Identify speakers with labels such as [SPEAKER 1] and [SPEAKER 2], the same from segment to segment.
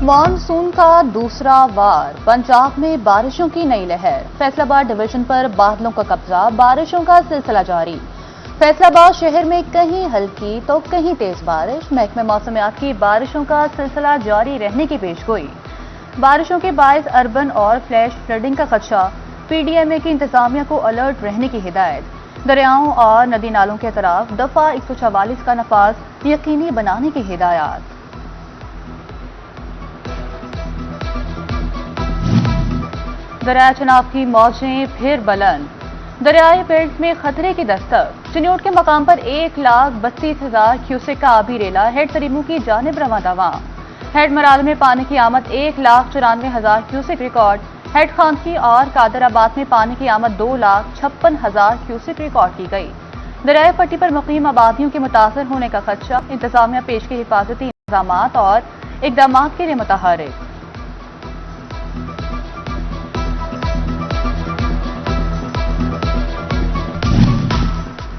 [SPEAKER 1] Monsoon का दूसरा वार, पंजाब में बारिशों की नई लहर। फैसलाबाद डिवीजन पर बादलों का कब्जा, बारिशों का सिलसिला जारी। फैसलाबाद शहर में कहीं हल्की तो कहीं तेज बारिश। महकमे मौसमियात की बारिशों का सिलसिला जारी रहने की पेशगोई। बारिशों के बायस अर्बन और फ्लैश फ्लडिंग का खदशा। पीडीएमए की इंतजामिया को अलर्ट रहने की हिदायत। दरियाओं और नदी नालों के तरफ दफा 144 का नफाज यकीनी बनाने की हिदायत। दरिया चनाब की मौजें फिर बुलंद। दरियाई बेल्ट में खतरे की दस्तक। चिन्योट के मकाम पर 1,32,000 क्यूसेक का आबी रेला हेड तरीमू की जानिब रवां दवा। हेड मराल में पानी की आमद 1,94,000 क्यूसेक रिकॉर्ड। हेड खानकी और कादराबाद में पानी की आमद 2,56,000 क्यूसेक रिकॉर्ड की गई। दरियाई पट्टी पर मुकीम आबादियों के मुतासर होने का खदशा। इंतजामिया पेश के हिफाजती इंतजाम और इकदाम के लिए मुतहरिक।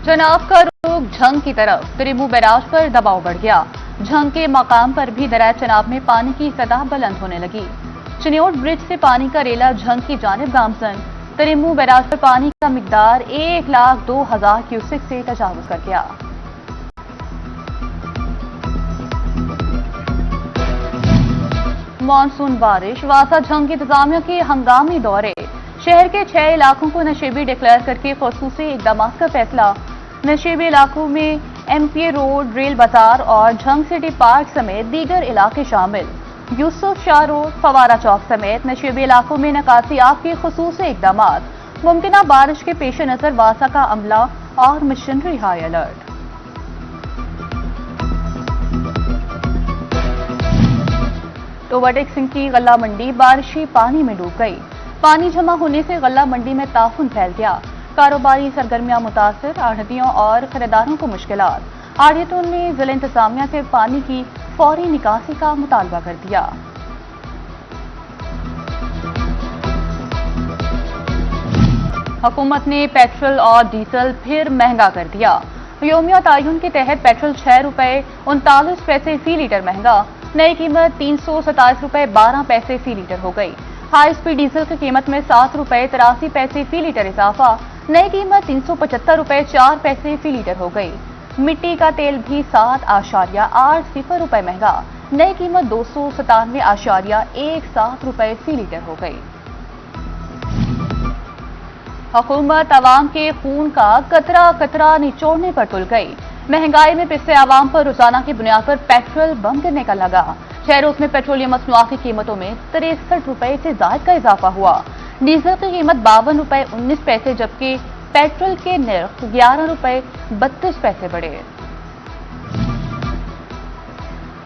[SPEAKER 1] चनाब का रुख झंग की तरफ। तरीमू बैराज पर दबाव बढ़ गया। झंग के मकाम पर भी दरिया चनाब में पानी की सतह बुलंद होने लगी। चिन्योट ब्रिज से पानी का रेला झंग की जानिब गामसन। तरीमू बैराज पर पानी का मिकदार 1,02,000 क्यूसेक से तजावुज कर गया। मानसून बारिश, वासा झंग की इंतजामिया के हंगामी दौरे। शहर के 6 इलाकों को नशेबी डिक्लेयर करके खसूसी इकदाम का फैसला। नशेबी इलाकों में एमपीए रोड, रेल बाजार और झंग सिटी पार्क समेत दीगर इलाके शामिल। यूसुफ शाह रोड, फवारा चौक समेत नशेबी इलाकों में नकासियात के खसूसी इकदाम। मुमकिना बारिश के पेश नजर वासा का अमला और missionary high alert. Overtake Singh की गल्ला मंडी बारिशी पानी में डूब गई। पानी जमा होने से गल्ला मंडी में ताफुन फैल गया। कारोबारी सरगर्मियां मुतासिर, आढ़तियों और खरीदारों को मुश्किलात। आढ़तियों ने जिला इंतजामिया से पानी की फौरी निकासी का मुतालबा कर दिया। हुकूमत ने पेट्रोल और डीजल फिर महंगा कर दिया। योमिया तायुन के तहत पेट्रोल 6 रुपए 39 पैसे फी लीटर महंगा। नई कीमत 327 रुपए 12 पैसे फी लीटर हो गई। हाई स्पीड डीजल की कीमत में 7 रुपए 83 पैसे फी लीटर इजाफा। नई कीमत 375 रुपए 4 पैसे फी लीटर हो गई। मिट्टी का तेल भी 7.80 रुपए महंगा। नई कीमत 297.17 रुपए फी लीटर हो गई। हुकूमत आवाम के खून का कतरा कतरा निचोड़ने पर तुल गई। महंगाई में पिसते आवाम पर रोजाना की बुनियाद पर पेट्रोल बम गिरने का लगा। 6 रोज में पेट्रोलियम मसनूआत की कीमतों में 63 रुपए से जायद का इजाफा हुआ। डीजल की कीमत 52 रुपए 19 पैसे जबकि पेट्रोल के नर्ख 11 रुपए 32 पैसे बढ़े।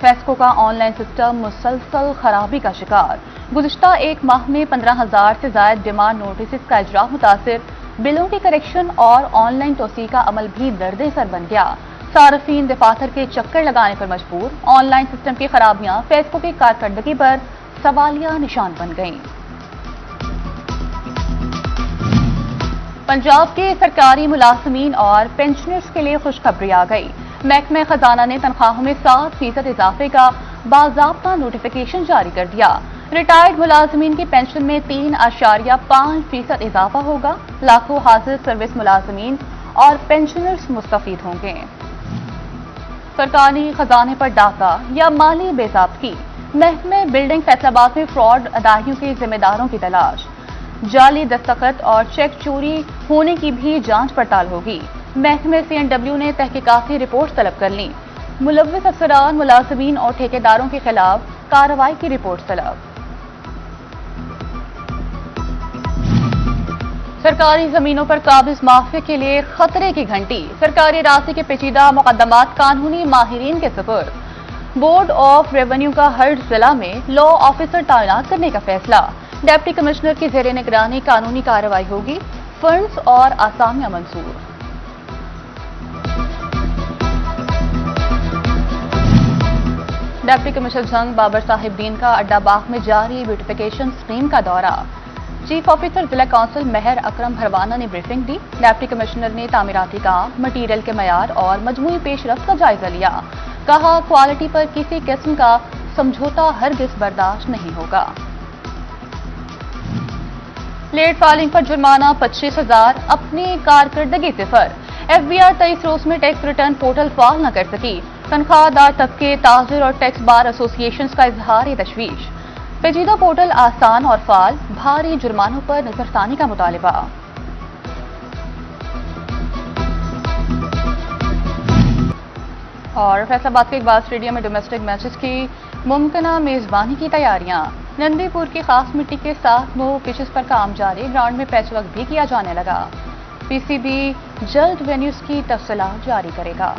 [SPEAKER 1] फेस्को का ऑनलाइन सिस्टम मुसलसल खराबी का शिकार। गुज़िश्ता एक माह में 15,000 से ज्यादा डिमांड नोटिस का इजरा मुतासिर। बिलों के करेक्शन और ऑनलाइन तोसी का अमल भी दर्दे सर बन गया। सार्फिन दफातर के चक्कर लगाने पर मजबूर। ऑनलाइन सिस्टम की खराबियां फेस्को की कारकर्दगी पर सवालिया निशान बन गईं। पंजाब के सरकारी मुलाजमीन और पेंशनर्स के लिए खुशखबरी आ गई। महकमे खजाना ने तनख्वाहों में 7% इजाफे का बाज़ाब्ता नोटिफिकेशन जारी कर दिया। रिटायर्ड मुलाजमीन की पेंशन में 3.5% इजाफा होगा। लाखों हाजिर सर्विस मुलाजमीन और पेंशनर्स मुस्तफीद होंगे। सरकारी खजाने पर डाका या माली बेज़ाब्ती। महकमे बिल्डिंग फैसलाबाद में फ्रॉड अदायगियों के जिम्मेदारों की तलाश। जाली दस्तखत और चेक चोरी होने की भी जांच पड़ताल होगी। महकमे CNW ने तहकीकाती रिपोर्ट तलब कर ली। मुलव्विस अफसरान, मुलाजमीन और ठेकेदारों के खिलाफ कार्रवाई की रिपोर्ट तलब। सरकारी जमीनों पर काबिज माफिया के लिए खतरे की घंटी। सरकारी रास्ते के पेचीदा मुकदमात कानूनी माहिरीन के सुपुर्द। बोर्ड ऑफ रेवेन्यू का हर जिला में लॉ ऑफिसर तैनात करने का फैसला। डिप्टी कमिश्नर की जेर निगरानी कानूनी कार्रवाई होगी। फंड्स और आसामियां मंजूर। डिप्टी कमिश्नर जंग बाबर साहिब दीन का अड्डा बाग में जारी ब्यूटिफिकेशन स्कीम का दौरा। चीफ ऑफिसर जिला काउंसिल मेहर अकरम भरवाना ने ब्रीफिंग दी। डिप्टी कमिश्नर ने तामीराती काम, मटीरियल के मयार और मजमूई पेशरफ्त का जायजा लिया। कहा क्वालिटी पर किसी किस्म का समझौता हरगिज बर्दाश्त नहीं होगा। लेट फाइलिंग पर जुर्माना 25,000, अपनी कारकर्दगी सिफर। FBI 23 रोज में टैक्स रिटर्न पोर्टल फाल न कर सकी। तनख्वाहदार तबके, ताजिर और टैक्स बार एसोसिएशन का इजहार तशवीश। पेचीदा पोर्टल आसान और फाल, भारी जुर्मानों पर नजरसानी का मुतालिबा। और फैसलाबाद के इकबाल स्टेडियम में डोमेस्टिक मैचेस की मुमकिना मेजबानी की तैयारियां। नंदीपुर की खास मिट्टी के साथ 9 पिचेस पर काम जारी, ग्राउंड में पैच वर्क भी किया जाने लगा। PCB जल्द वेन्यूज की तफसीलात जारी करेगा।